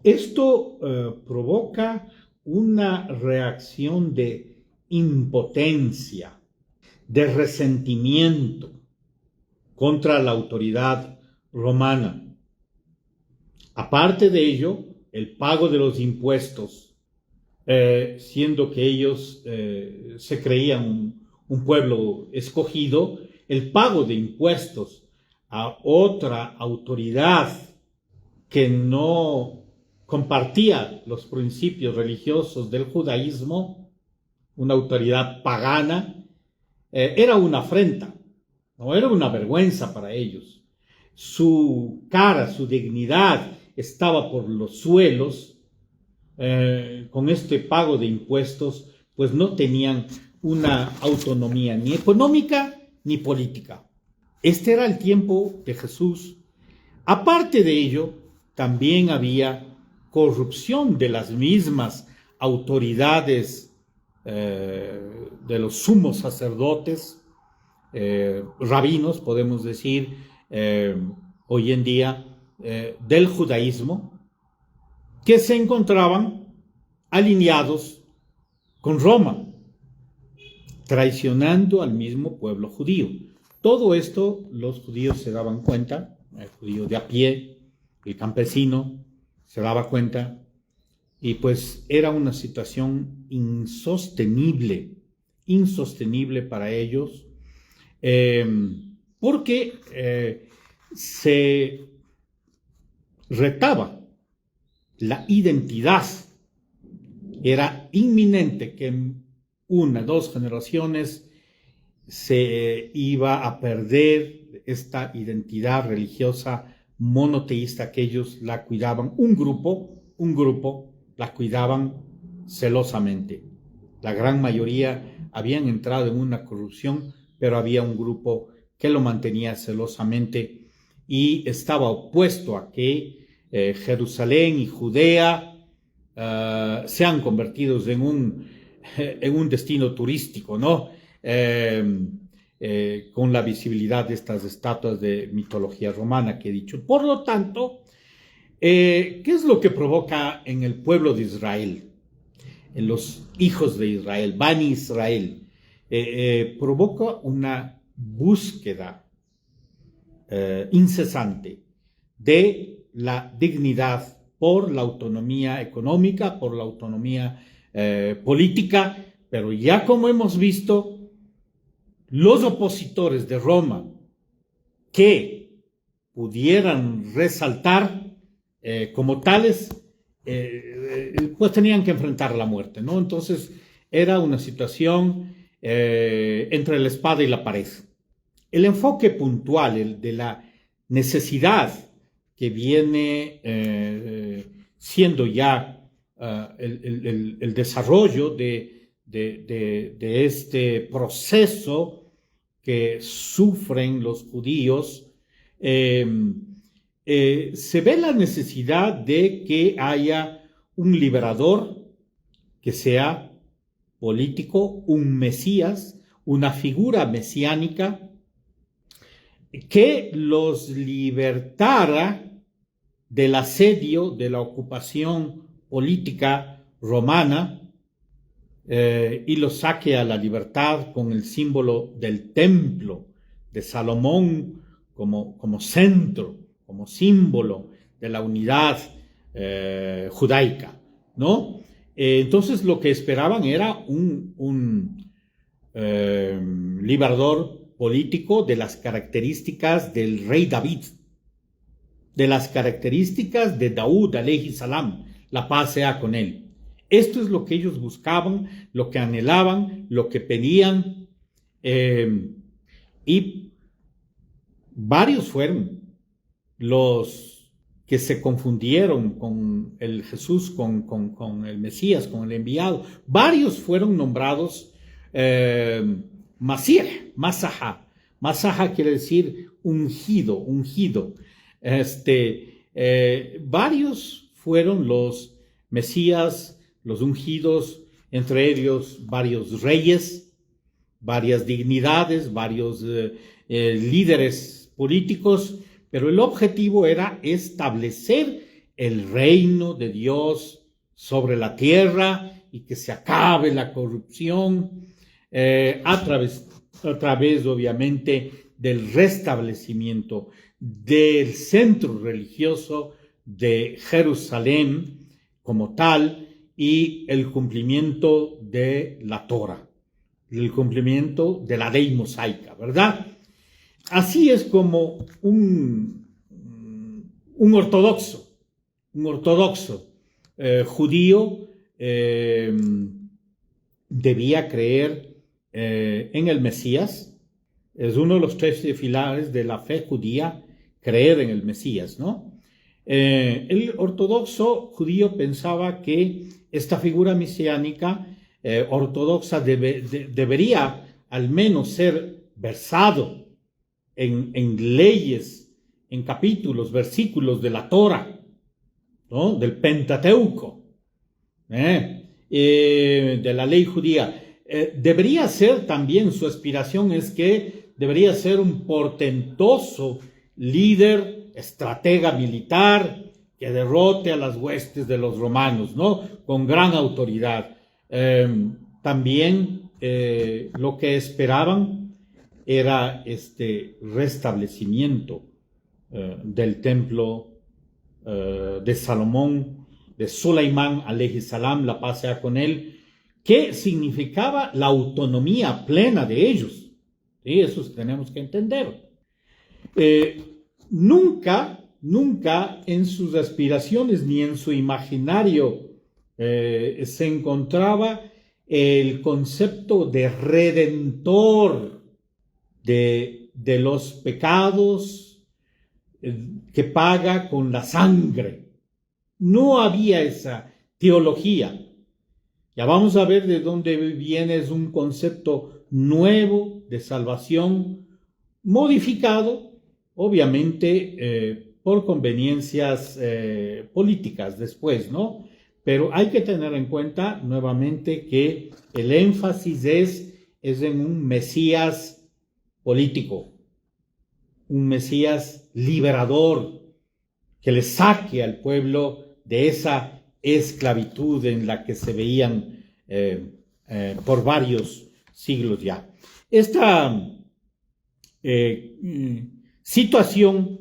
Esto provoca una reacción de impotencia, de resentimiento contra la autoridad romana. Aparte de ello, el pago de los impuestos, siendo que ellos se creían un pueblo escogido, el pago de impuestos a otra autoridad que no compartía los principios religiosos del judaísmo, una autoridad pagana, era una afrenta, no era una vergüenza para ellos. Su cara, su dignidad estaba por los suelos. Con este pago de impuestos, pues no tenían una autonomía ni económica ni política. Este era el tiempo de Jesús. Aparte de ello, también había corrupción de las mismas autoridades de los sumos sacerdotes, rabinos, podemos decir, hoy en día, del judaísmo, que se encontraban alineados con Roma, traicionando al mismo pueblo judío. Todo esto los judíos se daban cuenta, el judío de a pie, el campesino, se daba cuenta, y pues era una situación insostenible para ellos, porque se retaba la identidad. Era inminente que en 2 generaciones se iba a perder esta identidad religiosa monoteísta que ellos la cuidaban, un grupo la cuidaban celosamente. La gran mayoría habían entrado en una corrupción, pero había un grupo que lo mantenía celosamente y estaba opuesto a que Jerusalén y Judea sean convertidos en un destino turístico, ¿no? Con la visibilidad de estas estatuas de mitología romana que he dicho. Por lo tanto, ¿qué es lo que provoca en el pueblo de Israel, en los hijos de Israel, Bani Israel? Provoca una búsqueda incesante de la dignidad por la autonomía económica, por la autonomía política, pero ya como hemos visto, los opositores de Roma que pudieran resaltar como tales, pues tenían que enfrentar la muerte, ¿no? Entonces era una situación entre la espada y la pared. El enfoque puntual, el de la necesidad que viene siendo ya el desarrollo de este proceso que sufren los judíos, se ve la necesidad de que haya un liberador que sea político, un Mesías, una figura mesiánica que los libertara del asedio, de la ocupación política romana, y los saque a la libertad con el símbolo del templo de Salomón como centro, como símbolo de la unidad judaica, ¿no? Entonces lo que esperaban era un liberador político de las características del rey David, de las características de Daud, alayhi salam, la paz sea con él. Esto es lo que ellos buscaban, lo que anhelaban, lo que pedían, y varios fueron los que se confundieron con el Jesús, con el Mesías, con el enviado. Varios fueron nombrados Masih, Masaha. Masaha quiere decir ungido. Varios fueron los Mesías, los ungidos, entre ellos varios reyes, varias dignidades, varios líderes políticos, pero el objetivo era establecer el reino de Dios sobre la tierra y que se acabe la corrupción a través, obviamente, del restablecimiento del centro religioso de Jerusalén como tal y el cumplimiento de la Torá, el cumplimiento de la ley mosaica, ¿verdad? Así es como un ortodoxo judío debía creer en el Mesías. Es uno de los 13 pilares de la fe judía, creer en el Mesías, ¿no? El ortodoxo judío pensaba que esta figura mesiánica ortodoxa debería al menos ser versado en leyes, en capítulos, versículos de la Torá, ¿no? Del Pentateuco, de la ley judía. Debería ser también, su aspiración es que debería ser un portentoso líder, estratega militar, que derrote a las huestes de los romanos, ¿no? Con gran autoridad. También lo que esperaban era este restablecimiento del templo de Salomón, de Sulaimán, alayhi salam, la paz sea con él, que significaba la autonomía plena de ellos. ¿Sí? Eso tenemos que entender. Nunca en sus aspiraciones ni en su imaginario se encontraba el concepto de redentor de los pecados que paga con la sangre. No había esa teología. Ya vamos a ver de dónde viene, es un concepto nuevo de salvación, modificado, obviamente, por conveniencias políticas después, ¿no? Pero hay que tener en cuenta nuevamente que el énfasis es en un Mesías político, un Mesías liberador, que le saque al pueblo de esa esclavitud en la que se veían por varios siglos ya. Esta situación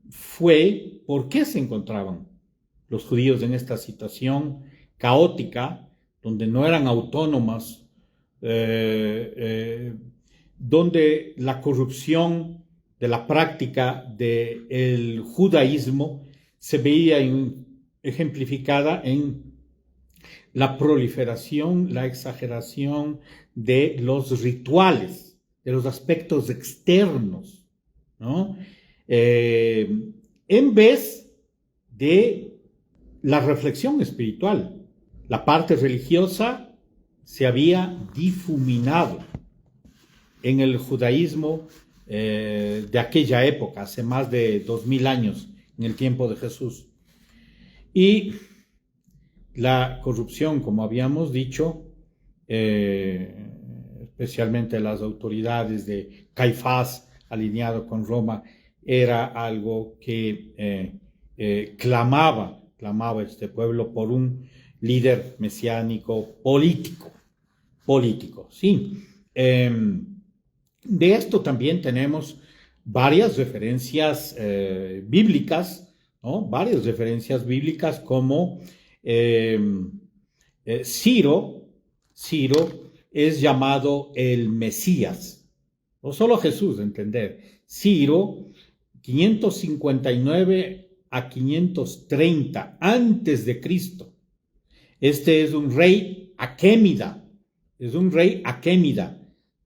fue, ¿por qué se encontraban los judíos en esta situación caótica, donde no eran autónomas, donde la corrupción de la práctica del judaísmo se veía ejemplificada en la proliferación, la exageración de los rituales, de los aspectos externos, ¿no? En vez de la reflexión espiritual. La parte religiosa se había difuminado en el judaísmo de aquella época, hace más de 2000 años, en el tiempo de Jesús. Y la corrupción, como habíamos dicho, especialmente las autoridades de Caifás, alineado con Roma, era algo que clamaba este pueblo por un líder mesiánico político, ¿sí? De esto también tenemos varias referencias bíblicas, ¿no? Varias referencias bíblicas como Ciro es llamado el Mesías, no solo Jesús, entender. Ciro, 559 a 530 antes de Cristo. Este es un rey aquémida,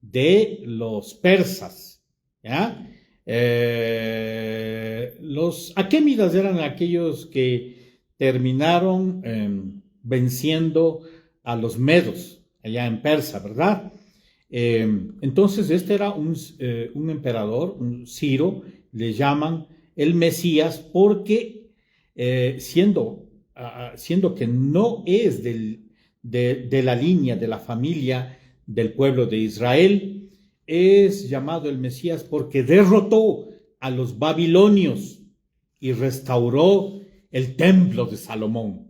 de los persas, ¿ya? Los aquémidas eran aquellos que terminaron venciendo a los medos allá en Persia, ¿verdad? Entonces este era un emperador, un Ciro, le llaman el Mesías porque siendo que no es de la línea, de la familia del pueblo de Israel, es llamado el Mesías porque derrotó a los babilonios y restauró el templo de Salomón.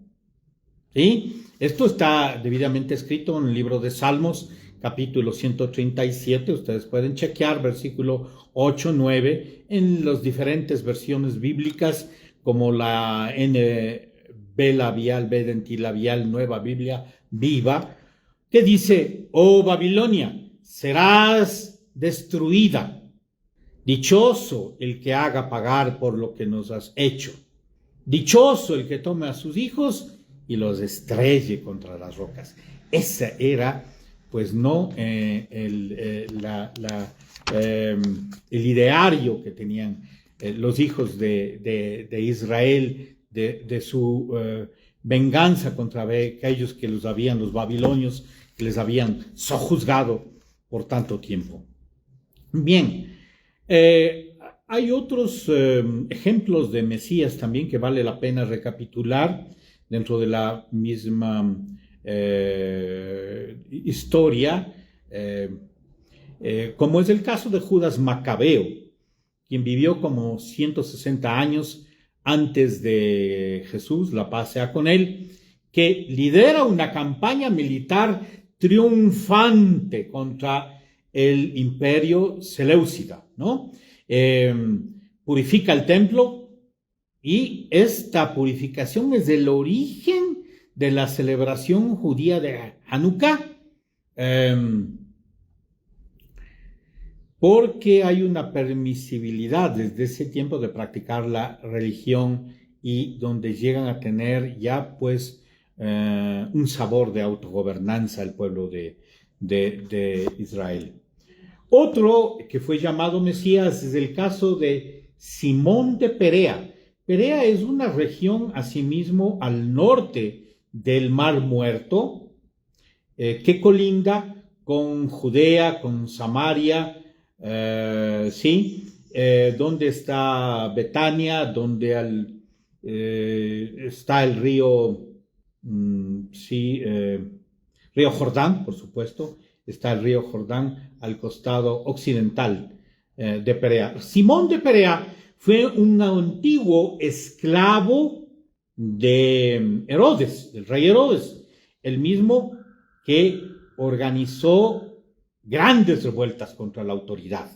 ¿Sí? Esto está debidamente escrito en el libro de Salmos, capítulo 137. Ustedes pueden chequear versículo 8, 9 en las diferentes versiones bíblicas, como la NB labial, Bedentilabial, Nueva Biblia Viva, que dice: oh Babilonia, serás destruida. Dichoso el que haga pagar por lo que nos has hecho. Dichoso el que tome a sus hijos y los estrelle contra las rocas. Ese era, pues, no el ideario que tenían los hijos de Israel, de su venganza contra aquellos que los babilonios, que les habían sojuzgado por tanto tiempo. Bien, hay otros ejemplos de Mesías también que vale la pena recapitular dentro de la misma historia, como es el caso de Judas Macabeo, quien vivió como 160 años antes de Jesús, la paz sea con él, que lidera una campaña militar triunfante contra el imperio seleucida, ¿no? Purifica el templo, y esta purificación es el origen de la celebración judía de Hanukkah, porque hay una permisibilidad desde ese tiempo de practicar la religión, y donde llegan a tener ya pues un sabor de autogobernanza el pueblo de Israel. Otro que fue llamado Mesías es el caso de Simón de Perea. Perea es una región asimismo al norte del Mar Muerto, que colinda con Judea, con Samaria, donde está Betania, donde está el río, río Jordán, por supuesto. Está el río Jordán al costado occidental de Perea. Simón de Perea fue un antiguo esclavo de Herodes, del rey Herodes, el mismo que organizó grandes revueltas contra la autoridad,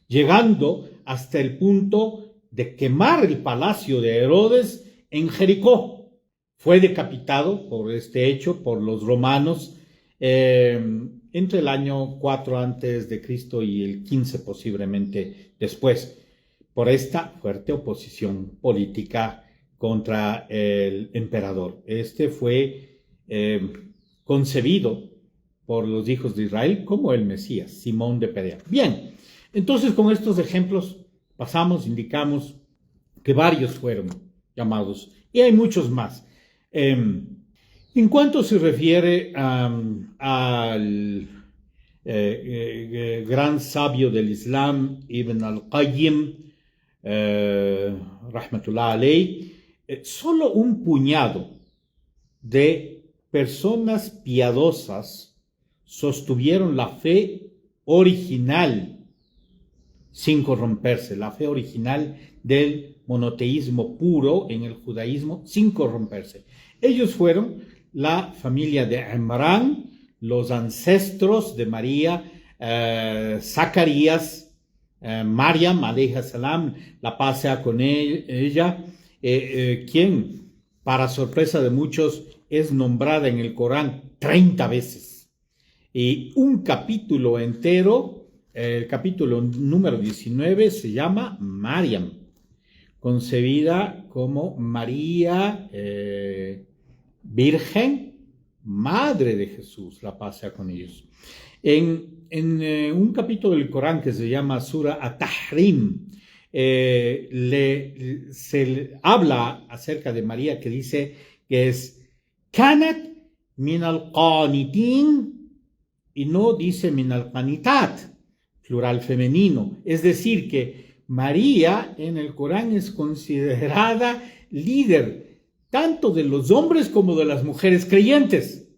llegando hasta el punto de quemar el palacio de Herodes en Jericó. Fue decapitado por este hecho por los romanos entre el año 4 antes de Cristo y el 15 posiblemente después, por esta fuerte oposición política contra el emperador. Este fue concebido por los hijos de Israel como el Mesías, Simón de Perea. Bien, entonces con estos ejemplos indicamos que varios fueron llamados, y hay muchos más. En cuanto se refiere al gran sabio del Islam, Ibn al-Qayyim, rahmatullah alayh, solo un puñado de personas piadosas sostuvieron la fe original sin corromperse, la fe original del monoteísmo puro en el judaísmo sin corromperse. Ellos fueron la familia de Imrán, los ancestros de María, Zacarías, Mariam, alayha salam, la paz sea con ella, quien, para sorpresa de muchos, es nombrada en el Corán 30 veces. Y un capítulo entero, el capítulo número 19, se llama Mariam, concebida como María, Virgen, Madre de Jesús, la paz sea con ellos. En un capítulo del Corán que se llama Sura At-Tahrim, se habla acerca de María, que dice que es Kanat min al-Qanitin, y no dice min al-Qanitat, plural femenino. Es decir, que María en el Corán es considerada líder tanto de los hombres como de las mujeres creyentes.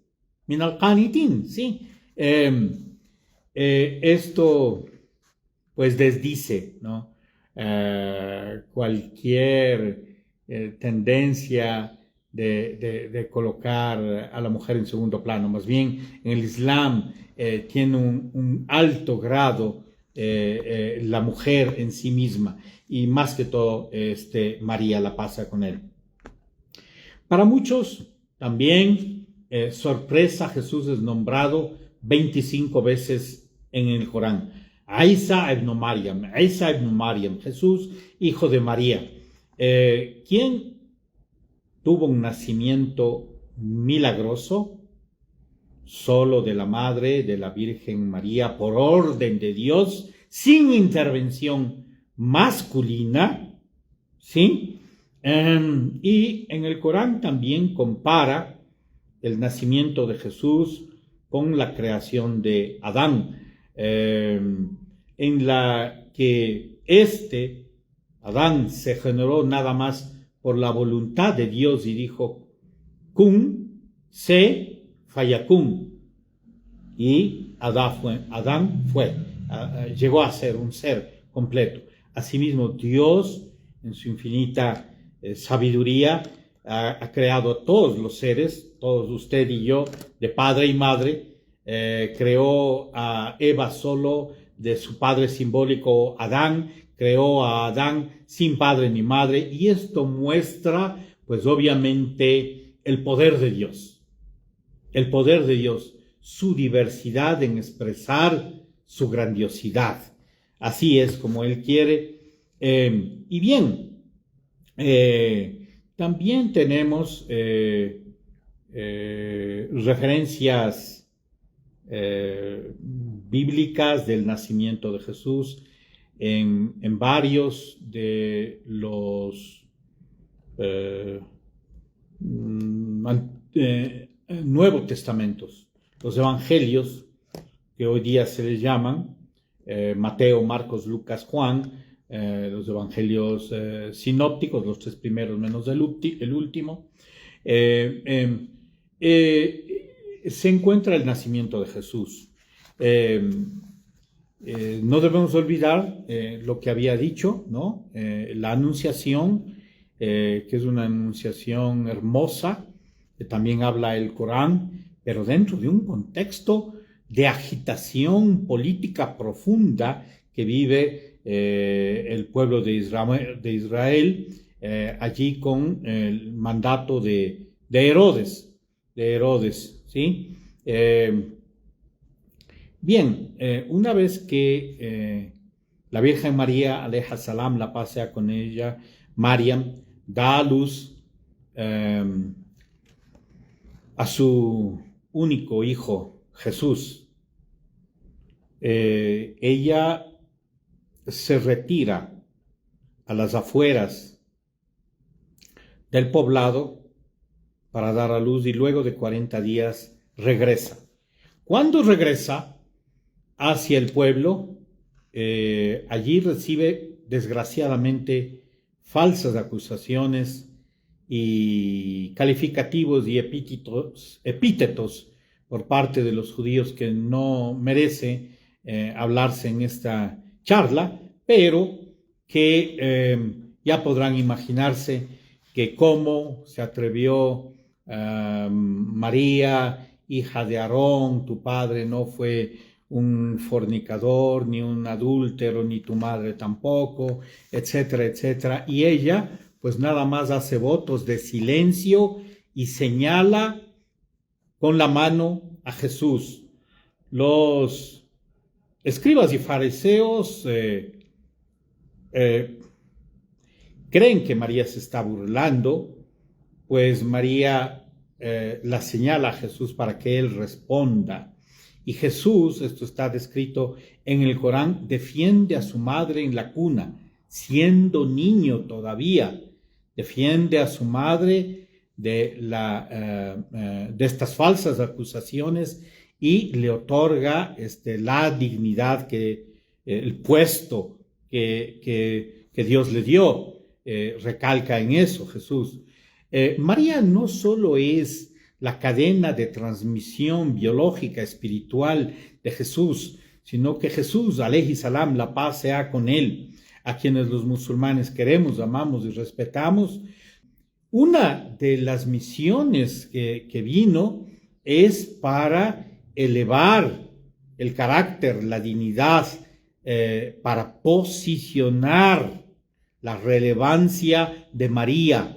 Min al-Qanitin, ¿sí? Esto pues desdice, ¿no?, cualquier tendencia de colocar a la mujer en segundo plano. Más bien, en el Islam tiene un alto grado la mujer en sí misma, y más que todo María la pasa con él. Para muchos también, sorpresa, Jesús es nombrado 25 veces en el Corán. Isa ibn Maryam, Jesús, hijo de María. ¿Quién tuvo un nacimiento milagroso? Solo de la madre de la Virgen María, por orden de Dios, sin intervención masculina, ¿sí? Y en el Corán también compara el nacimiento de Jesús con la creación de Adán, en la que Adán se generó nada más por la voluntad de Dios y dijo, kun, sé, fayakun. Y Adán llegó a ser un ser completo. Asimismo, Dios, en su infinita sabiduría, ha creado a todos los seres, todos usted y yo, de padre y madre. Creó a Eva solo de su padre simbólico Adán, creó a Adán sin padre ni madre, y esto muestra, pues obviamente, el poder de Dios, su diversidad en expresar su grandiosidad. Así es como Él quiere. Y bien, también tenemos referencias bíblicas del nacimiento de Jesús en varios de los Nuevos Testamentos, los evangelios, que hoy día se les llaman Mateo, Marcos, Lucas, Juan, los evangelios sinópticos, los 3 primeros menos el último. Se encuentra el nacimiento de Jesús. No debemos olvidar lo que había dicho, ¿no? La anunciación, que es una anunciación hermosa, que también habla el Corán, pero dentro de un contexto de agitación política profunda que vive el pueblo de Israel, allí con el mandato de Herodes, ¿sí? Bien, una vez que la Virgen María, alayha salam, la paz sea con ella, Mariam, da a luz a su único hijo, Jesús. Ella se retira a las afueras del poblado para dar a luz, y luego de 40 días regresa. Cuando regresa hacia el pueblo, allí recibe desgraciadamente falsas acusaciones y calificativos y epítetos por parte de los judíos que no merece hablarse en esta charla, pero que ya podrán imaginarse que cómo se atrevió María, hija de Aarón, tu padre no fue un fornicador, ni un adúltero, ni tu madre tampoco, etcétera, etcétera. Y ella, pues nada más hace votos de silencio y señala con la mano a Jesús. Los escribas y fariseos creen que María se está burlando, pues María la señala a Jesús para que él responda. Y Jesús, esto está descrito en el Corán, defiende a su madre en la cuna, siendo niño todavía. Defiende a su madre de estas falsas acusaciones y le otorga la dignidad, el puesto que Dios le dio. Recalca en eso Jesús. María no solo es la cadena de transmisión biológica, espiritual de Jesús, sino que Jesús, alayhi salam, la paz sea con él, a quienes los musulmanes queremos, amamos y respetamos. Una de las misiones que vino es para elevar el carácter, la dignidad, para posicionar la relevancia de María,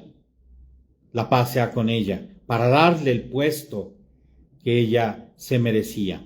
la paz sea con ella, para darle el puesto que ella se merecía.